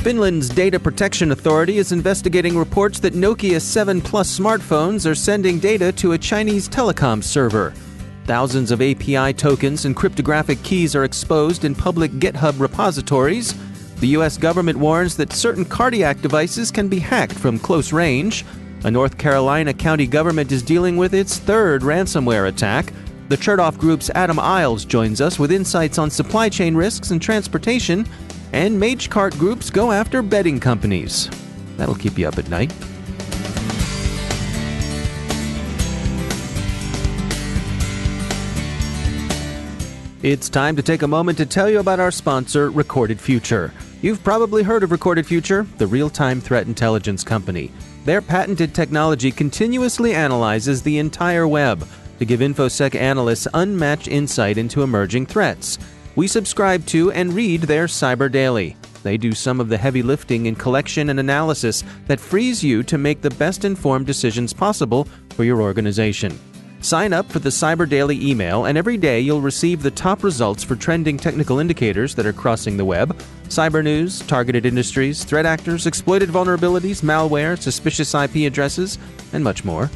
Finland's Data Protection Authority is investigating reports that Nokia 7 Plus smartphones are sending data to a Chinese telecom server. Thousands of API tokens and cryptographic keys are exposed in public GitHub repositories. The U.S. government warns that certain cardiac devices can be hacked from close range. A North Carolina county government is dealing with its third ransomware attack. The Chertoff Group's Adam Isles joins us with insights on supply chain risks and transportation. And Magecart groups go after betting companies. That'll keep you up at night. It's time to take a moment to tell you about our sponsor, Recorded Future. You've probably heard of Recorded Future, the real-time threat intelligence company. Their patented technology continuously analyzes the entire web to give InfoSec analysts unmatched insight into emerging threats. We subscribe to and read their Cyber Daily. They do some of the heavy lifting in collection and analysis that frees you to make the best informed decisions possible for your organization. Sign up for the Cyber Daily email, and every day you'll receive the top results for trending technical indicators that are crossing the web, cyber news, targeted industries, threat actors, exploited vulnerabilities, malware, suspicious IP addresses, and much more.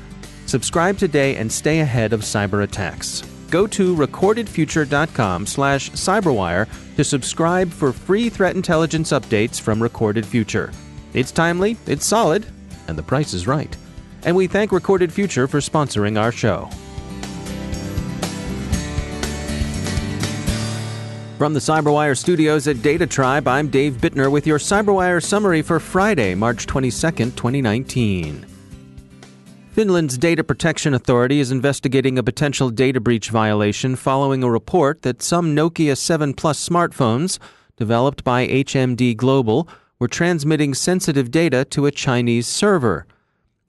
Subscribe today and stay ahead of cyber attacks. Go to recordedfuture.com/cyberwire to subscribe for free threat intelligence updates from Recorded Future. It's timely, it's solid, and the price is right. And we thank Recorded Future for sponsoring our show. From the CyberWire studios at Data Tribe, I'm Dave Bittner with your CyberWire summary for Friday, March 22nd, 2019. Finland's Data Protection Authority is investigating a potential data breach violation following a report that some Nokia 7 Plus smartphones, developed by HMD Global, were transmitting sensitive data to a Chinese server.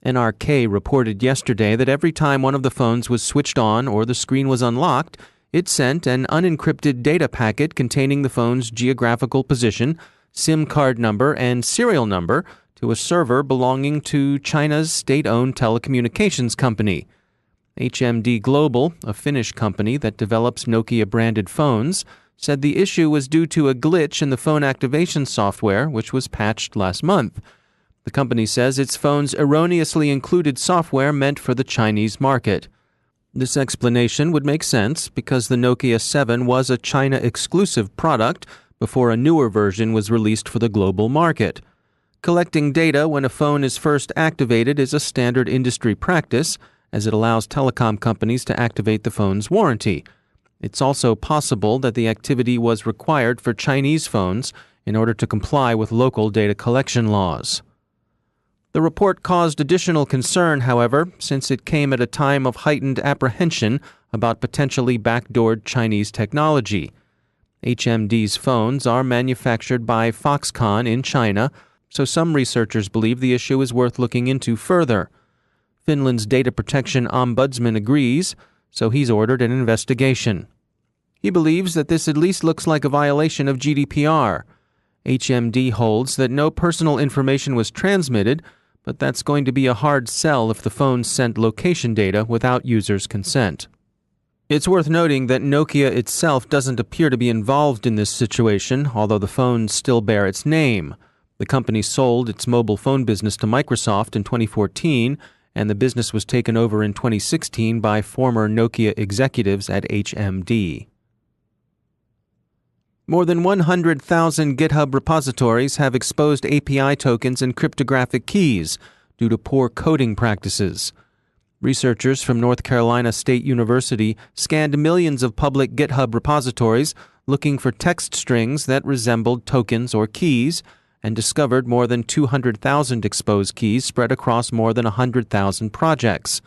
NRK reported yesterday that every time one of the phones was switched on or the screen was unlocked, it sent an unencrypted data packet containing the phone's geographical position, SIM card number, and serial number to a server belonging to China's state-owned telecommunications company. HMD Global, a Finnish company that develops Nokia-branded phones, said the issue was due to a glitch in the phone activation software, which was patched last month. The company says its phones erroneously included software meant for the Chinese market. This explanation would make sense because the Nokia 7 was a China-exclusive product before a newer version was released for the global market. Collecting data when a phone is first activated is a standard industry practice, as it allows telecom companies to activate the phone's warranty. It's also possible that the activity was required for Chinese phones in order to comply with local data collection laws. The report caused additional concern, however, since it came at a time of heightened apprehension about potentially backdoored Chinese technology. HMD's phones are manufactured by Foxconn in China, so some researchers believe the issue is worth looking into further. Finland's data protection ombudsman agrees, so he's ordered an investigation. He believes that this at least looks like a violation of GDPR. HMD holds that no personal information was transmitted, but that's going to be a hard sell if the phone sent location data without users' consent. It's worth noting that Nokia itself doesn't appear to be involved in this situation, although the phones still bear its name. The company sold its mobile phone business to Microsoft in 2014, and the business was taken over in 2016 by former Nokia executives at HMD. More than 100,000 GitHub repositories have exposed API tokens and cryptographic keys due to poor coding practices. Researchers from North Carolina State University scanned millions of public GitHub repositories looking for text strings that resembled tokens or keys, and discovered more than 200,000 exposed keys spread across more than 100,000 projects.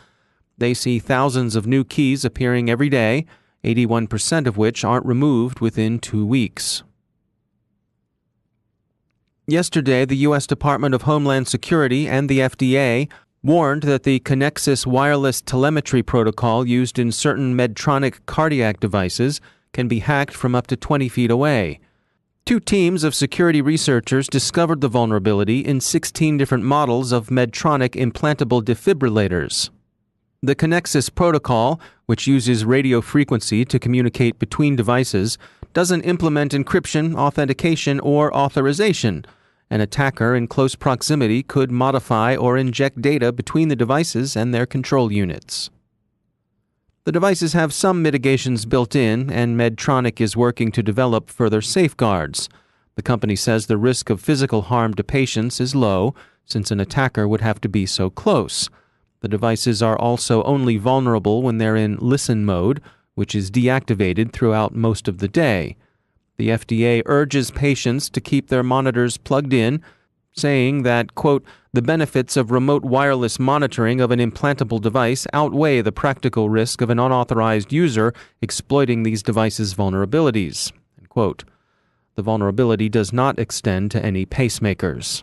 They see thousands of new keys appearing every day, 81% of which aren't removed within 2 weeks. Yesterday, the U.S. Department of Homeland Security and the FDA warned that the Connexus wireless telemetry protocol used in certain Medtronic cardiac devices can be hacked from up to 20 feet away. 2 teams of security researchers discovered the vulnerability in 16 different models of Medtronic implantable defibrillators. The Connexus protocol, which uses radio frequency to communicate between devices, doesn't implement encryption, authentication, or authorization, An attacker in close proximity could modify or inject data between the devices and their control units. The devices have some mitigations built in, and Medtronic is working to develop further safeguards. The company says the risk of physical harm to patients is low, since an attacker would have to be so close. The devices are also only vulnerable when they're in listen mode, which is deactivated throughout most of the day. The FDA urges patients to keep their monitors plugged in, saying that, quote, the benefits of remote wireless monitoring of an implantable device outweigh the practical risk of an unauthorized user exploiting these devices' vulnerabilities, end quote. The vulnerability does not extend to any pacemakers.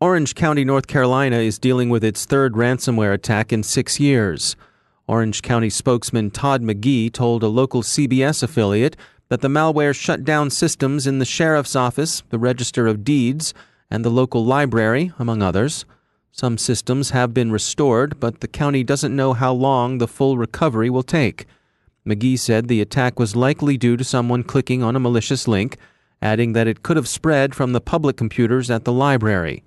Orange County, North Carolina is dealing with its third ransomware attack in 6 years. Orange County spokesman Todd McGee told a local CBS affiliate that the malware shut down systems in the sheriff's office, the Register of Deeds, and the local library, among others. Some systems have been restored, but the county doesn't know how long the full recovery will take. McGee said the attack was likely due to someone clicking on a malicious link, adding that it could have spread from the public computers at the library.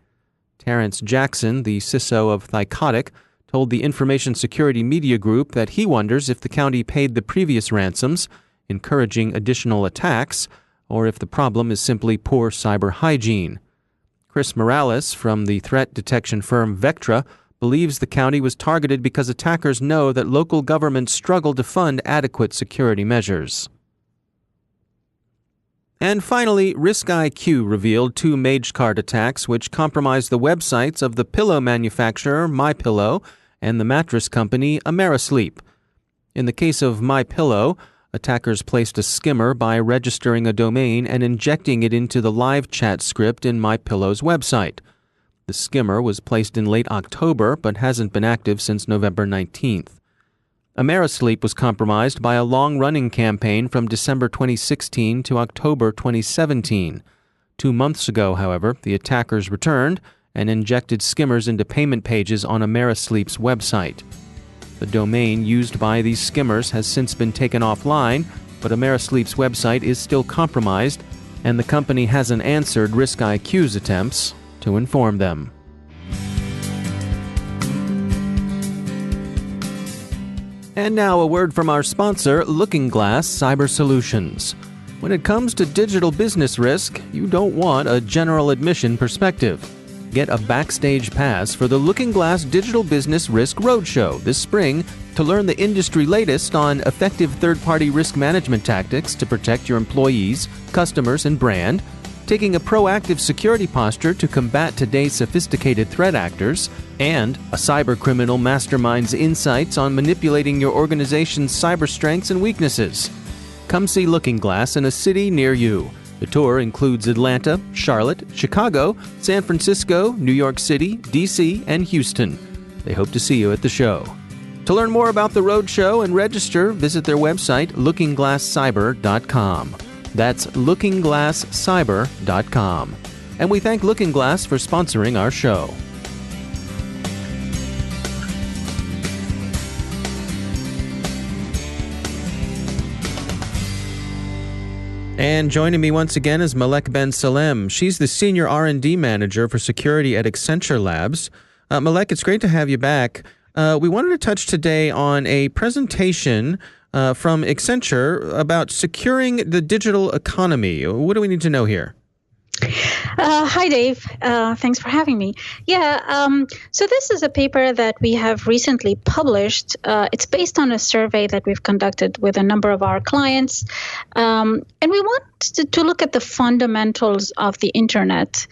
Terrence Jackson, the CISO of Thycotic, told the Information Security Media Group that he wonders if the county paid the previous ransoms, encouraging additional attacks, or if the problem is simply poor cyber hygiene. Chris Morales from the threat detection firm Vectra believes the county was targeted because attackers know that local governments struggle to fund adequate security measures. And finally, RiskIQ revealed 2 Magecart attacks which compromised the websites of the pillow manufacturer MyPillow and the mattress company Amerisleep. In the case of MyPillow, attackers placed a skimmer by registering a domain and injecting it into the live chat script in MyPillow's website. The skimmer was placed in late October but hasn't been active since November 19th. Amerisleep was compromised by a long-running campaign from December 2016 to October 2017. 2 months ago, however, the attackers returned and injected skimmers into payment pages on Amerisleep's website. The domain used by these skimmers has since been taken offline, but Amerisleep's website is still compromised, and the company hasn't answered RiskIQ's attempts to inform them. And now a word from our sponsor, LookingGlass Cyber Solutions. When it comes to digital business risk, you don't want a general admission perspective. Get a backstage pass for the LookingGlass Digital Business Risk Roadshow this spring to learn the industry latest on effective third-party risk management tactics to protect your employees, customers, and brand, taking a proactive security posture to combat today's sophisticated threat actors, and a cybercriminal mastermind's insights on manipulating your organization's cyber strengths and weaknesses. Come see LookingGlass in a city near you. The tour includes Atlanta, Charlotte, Chicago, San Francisco, New York City, D.C., and Houston. They hope to see you at the show. To learn more about the roadshow and register, visit their website, lookingglasscyber.com. That's lookingglasscyber.com. And we thank LookingGlass for sponsoring our show. And joining me once again is Malek Ben Salem. She's the Senior R&D Manager for Security at Accenture Labs. Malek, it's great to have you back. We wanted to touch today on a presentation from Accenture about securing the digital economy. What do we need to know here? Hi, Dave. Thanks for having me. So this is a paper that we have recently published. It's based on a survey that we've conducted with a number of our clients. And we want to look at the fundamentals of the internet.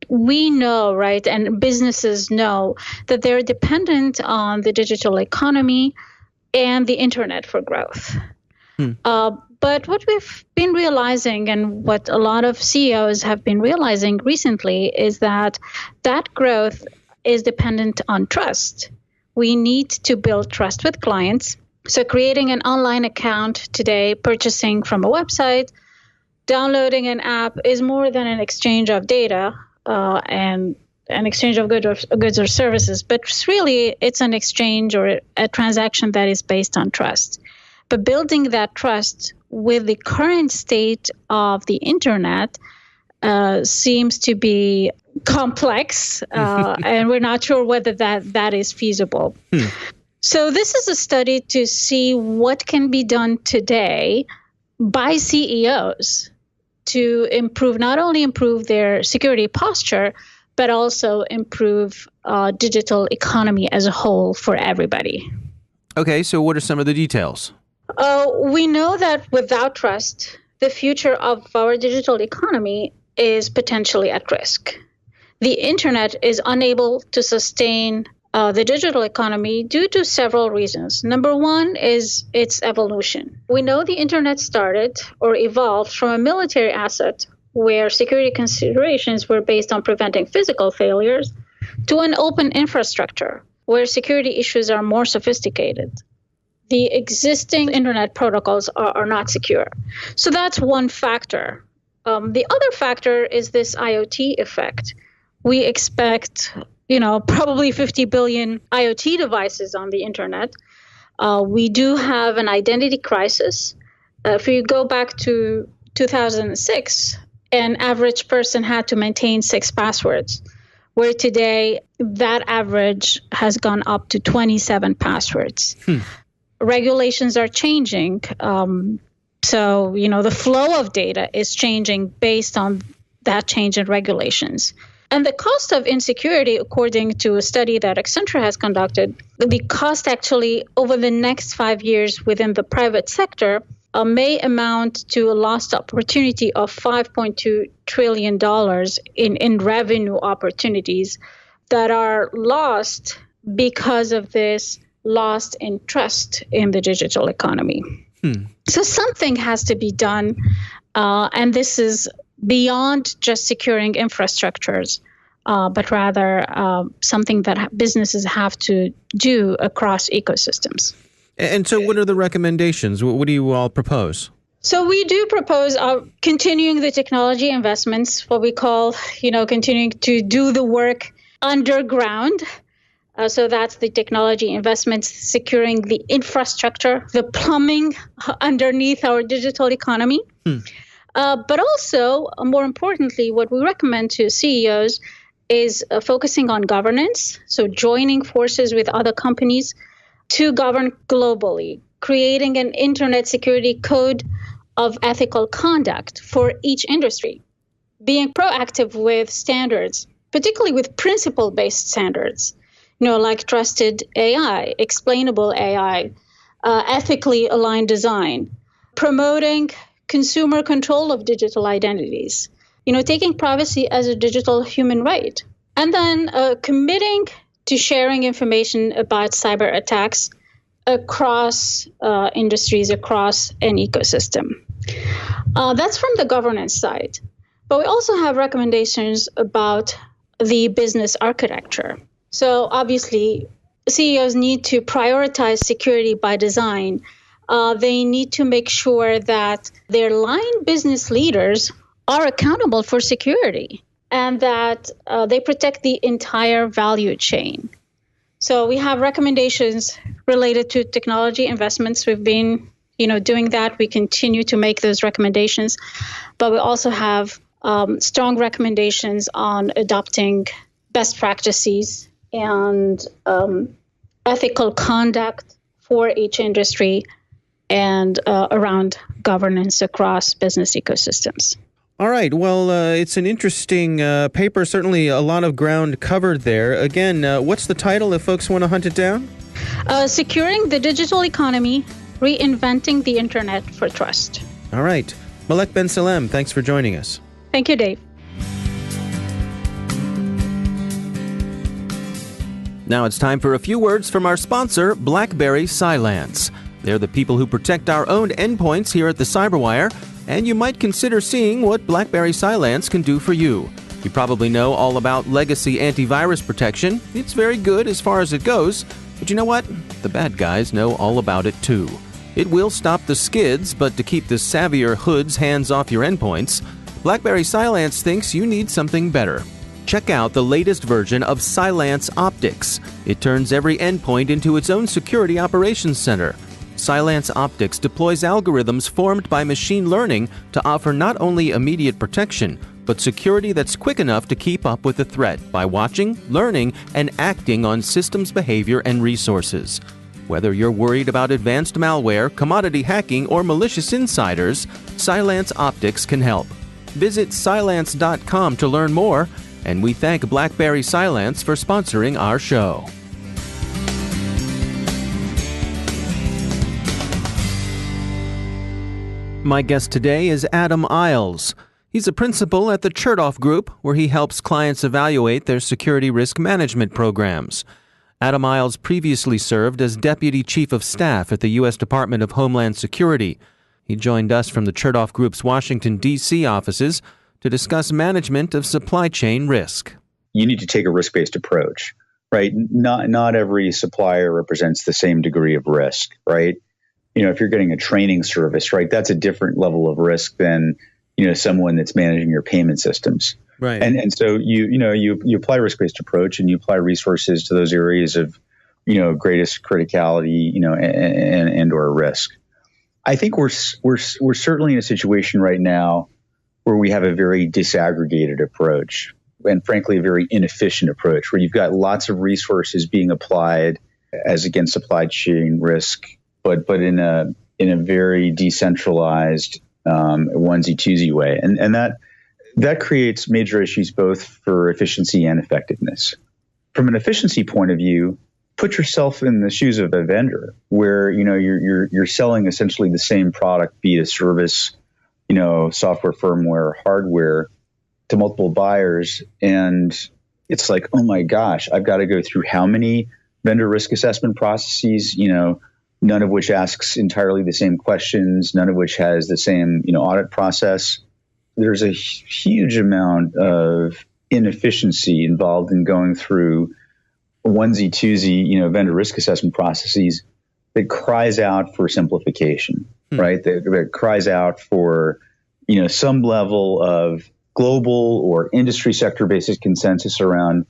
We know, right, and businesses know that they're dependent on the digital economy and the internet for growth. But what we've been realizing, and what a lot of CEOs have been realizing recently, is that that growth is dependent on trust. We need to build trust with clients. So creating an online account today, purchasing from a website, downloading an app is more than an exchange of data and an exchange of goods or services. But really, it's an exchange or a transaction that is based on trust. But building that trust with the current state of the internet seems to be complex, and we're not sure whether that is feasible. So this is a study to see what can be done today by CEOs to not only improve their security posture, but also improve digital economy as a whole for everybody. Okay, so what are some of the details? We know that without trust, the future of our digital economy is potentially at risk. The internet is unable to sustain the digital economy due to several reasons. Number one is its evolution. We know the internet started or evolved from a military asset where security considerations were based on preventing physical failures to an open infrastructure where security issues are more sophisticated. The existing internet protocols are not secure. So that's one factor. The other factor is this IoT effect. We expect, probably 50 billion IoT devices on the internet. We do have an identity crisis. If you go back to 2006, an average person had to maintain 6 passwords, where today that average has gone up to 27 passwords. Regulations are changing. So, the flow of data is changing based on that change in regulations. And the cost of insecurity, according to a study that Accenture has conducted, the cost actually over the next 5 years within the private sector may amount to a lost opportunity of $5.2 trillion in revenue opportunities that are lost because of this lost in trust in the digital economy. So something has to be done, and this is beyond just securing infrastructures, but rather something that businesses have to do across ecosystems. And so what are the recommendations? What do you all propose? So we do propose continuing the technology investments, what we call, continuing to do the work underground. So that's the technology investments, securing the infrastructure, the plumbing underneath our digital economy. But also, more importantly, what we recommend to CEOs is focusing on governance, so joining forces with other companies to govern globally, creating an internet security code of ethical conduct for each industry, being proactive with standards, particularly with principle-based standards, like trusted AI, explainable AI, ethically aligned design, promoting consumer control of digital identities, taking privacy as a digital human right, and then committing to sharing information about cyber attacks across industries, across an ecosystem. That's from the governance side. But we also have recommendations about the business architecture. So obviously, CEOs need to prioritize security by design. They need to make sure that their line business leaders are accountable for security and that they protect the entire value chain. So we have recommendations related to technology investments. We've been, doing that. We continue to make those recommendations, but we also have strong recommendations on adopting best practices and ethical conduct for each industry and around governance across business ecosystems. All right. Well, it's an interesting paper. Certainly a lot of ground covered there. Again, what's the title if folks want to hunt it down? Securing the Digital Economy, Reinventing the Internet for Trust. All right. Malek Ben Salem, thanks for joining us. Thank you, Dave. Now it's time for a few words from our sponsor, BlackBerry Cylance. They're the people who protect our own endpoints here at the CyberWire, and you might consider seeing what BlackBerry Cylance can do for you. You probably know all about legacy antivirus protection. It's very good as far as it goes, but you know what? The bad guys know all about it too. It will stop the skids, but to keep the savvier hoods hands off your endpoints, BlackBerry Cylance thinks you need something better. Check out the latest version of Cylance Optics. It turns every endpoint into its own security operations center. Cylance Optics deploys algorithms formed by machine learning to offer not only immediate protection, but security that's quick enough to keep up with the threat by watching, learning, and acting on systems behavior and resources. Whether you're worried about advanced malware, commodity hacking, or malicious insiders, Cylance Optics can help. Visit Cylance.com to learn more, and we thank BlackBerry Cylance for sponsoring our show. My guest today is Adam Isles. He's a principal at the Chertoff Group, where he helps clients evaluate their security risk management programs. Adam Isles previously served as Deputy Chief of Staff at the U.S. Department of Homeland Security. He joined us from the Chertoff Group's Washington, D.C. offices to discuss management of supply chain risk. You need to take a risk-based approach, right? Not every supplier represents the same degree of risk, right? If you're getting a training service, right, that's a different level of risk than, someone that's managing your payment systems. Right. And so you apply a risk-based approach and you apply resources to those areas of, greatest criticality, and or risk. I think we're certainly in a situation right now where we have a very disaggregated approach and frankly, a very inefficient approach where you've got lots of resources being applied as against supply chain risk, but in a very decentralized onesie-twosie way. And that creates major issues both for efficiency and effectiveness. From an efficiency point of view, put yourself in the shoes of a vendor where you're selling essentially the same product, be it a service, software, firmware, hardware, to multiple buyers, and it's like, oh my gosh, I've got to go through how many vendor risk assessment processes, none of which asks entirely the same questions, none of which has the same, audit process. There's a huge amount of inefficiency involved in going through onesie-twosie, vendor risk assessment processes that cries out for simplification, right? That cries out for, some level of global or industry sector basis consensus around,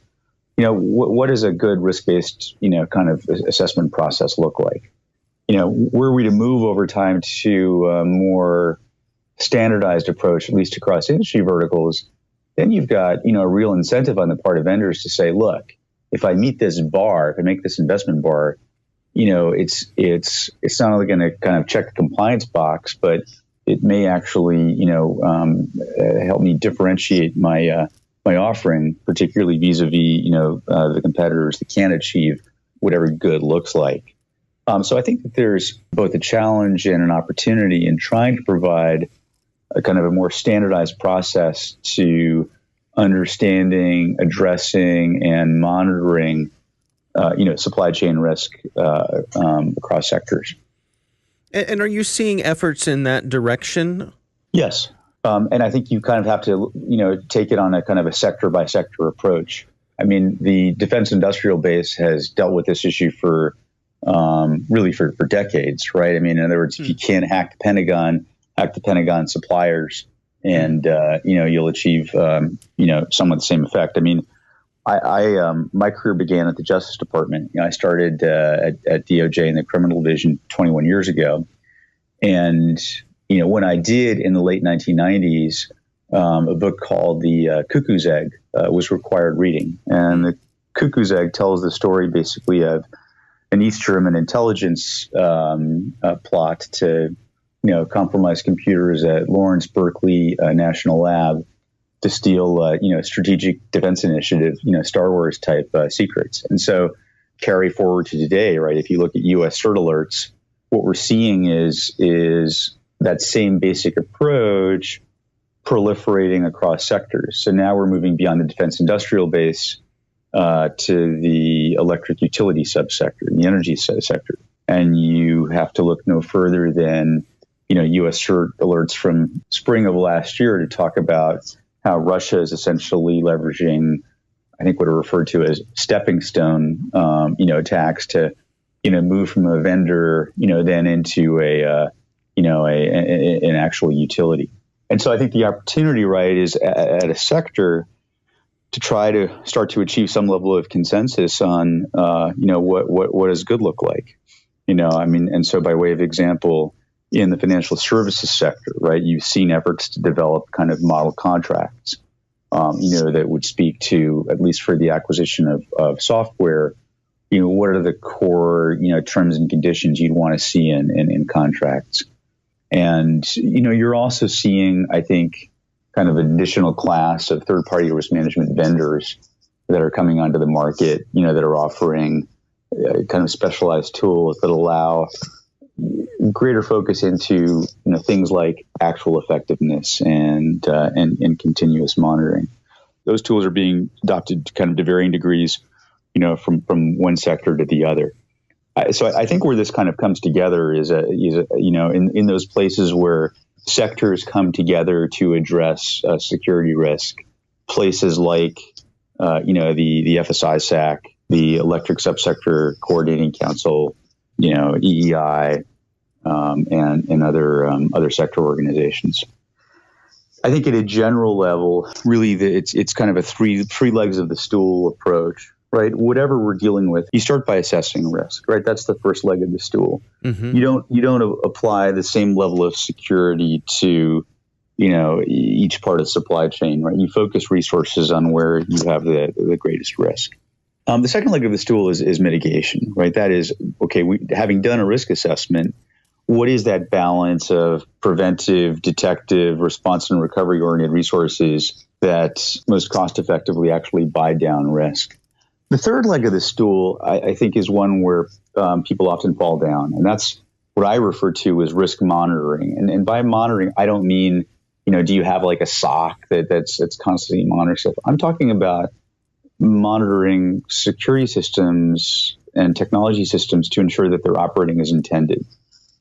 what does a good risk-based, kind of assessment process look like? Were we to move over time to a more standardized approach, at least across industry verticals, then you've got, a real incentive on the part of vendors to say, look, if I meet this bar, if I make this investment bar, it's not only going to kind of check the compliance box, but it may actually, help me differentiate my offering, particularly vis-a-vis, the competitors that can't achieve whatever good looks like. So I think that there's both a challenge and an opportunity in trying to provide a kind of a more standardized process to understanding, addressing, and monitoring, supply chain risk across sectors. And are you seeing efforts in that direction? Yes. And I think you kind of have to, take it on a kind of a sector by sector approach. I mean, the defense industrial base has dealt with this issue for decades, right? I mean, in other words, if you can't hack the Pentagon suppliers, and you'll achieve somewhat the same effect. I mean, I my career began at the Justice Department. I started at DOJ in the criminal division 21 years ago, and when I did in the late 1990s, a book called The Cuckoo's Egg was required reading, and the Cuckoo's Egg tells the story basically of an East German intelligence plot to compromise computers at Lawrence Berkeley National Lab to steal, strategic defense initiative, Star Wars type secrets. And so carry forward to today, right? If you look at U.S. CERT alerts, what we're seeing is that same basic approach proliferating across sectors. So now we're moving beyond the defense industrial base to the electric utility subsector, the energy sector. And you have to look no further than U.S. CERT alerts from spring of last year to talk about how Russia is essentially leveraging, I think what are referred to as stepping stone, attacks to, move from a vendor, then into an actual utility. And so I think the opportunity, right, is at a sector to try to start to achieve some level of consensus on, what does good look like. And so by way of example, in the financial services sector, right, you've seen efforts to develop kind of model contracts, that would speak to, at least for the acquisition of software, what are the core, terms and conditions you'd want to see in contracts. And, you're also seeing, I think, kind of an additional class of third-party risk management vendors that are coming onto the market, that are offering kind of specialized tools that allow greater focus into things like actual effectiveness and continuous monitoring. Those tools are being adopted kind of to varying degrees, from one sector to the other. So I think where this kind of comes together is in those places where sectors come together to address security risk, places like the FSISAC, the Electric Subsector Coordinating Council, EEI, and other sector organizations. I think at a general level, really, it's kind of a three legs of the stool approach, right? Whatever we're dealing with, you start by assessing risk, right? That's the first leg of the stool. Mm-hmm. You don't apply the same level of security to each part of the supply chain, right? You focus resources on where you have the greatest risk. The second leg of the stool is mitigation, right? That is, okay, having done a risk assessment, what is that balance of preventive, detective, response and recovery-oriented resources that most cost-effectively actually buy down risk? The third leg of the stool, I think, is one where people often fall down, and that's what I refer to as risk monitoring. And by monitoring, I don't mean, do you have like a SOC that's constantly monitoring stuff? I'm talking about monitoring security systems and technology systems to ensure that they're operating as intended,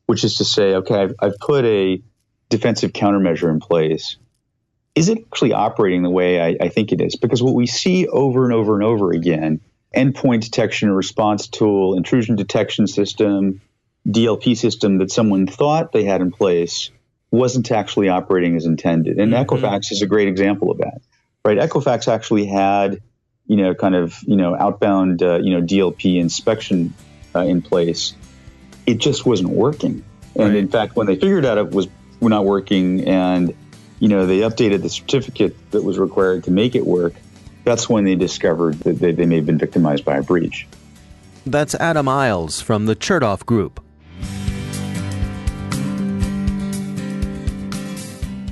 which is to say, okay, I've put a defensive countermeasure in place. Is it actually operating the way I think it is? Because what we see over and over and over again, endpoint detection and response tool, intrusion detection system, DLP system that someone thought they had in place wasn't actually operating as intended. And Equifax is a great example of that, right? Equifax actually had, outbound, DLP inspection in place. It just wasn't working. And right. In fact, when they figured out it was not working and, they updated the certificate that was required to make it work, that's when they discovered that they may have been victimized by a breach. That's Adam Isles from the Chertoff Group.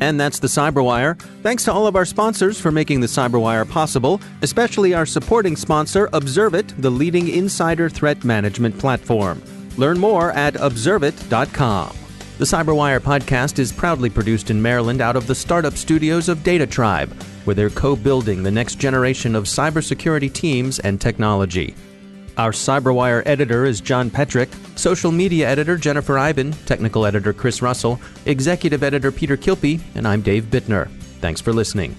And that's the CyberWire. Thanks to all of our sponsors for making the CyberWire possible, especially our supporting sponsor, Observit, the leading insider threat management platform. Learn more at observit.com. The CyberWire podcast is proudly produced in Maryland out of the startup studios of DataTribe, where they're co-building the next generation of cybersecurity teams and technology. Our CyberWire editor is John Petrick, social media editor Jennifer Iben, technical editor Chris Russell, executive editor Peter Kilpie, and I'm Dave Bittner. Thanks for listening.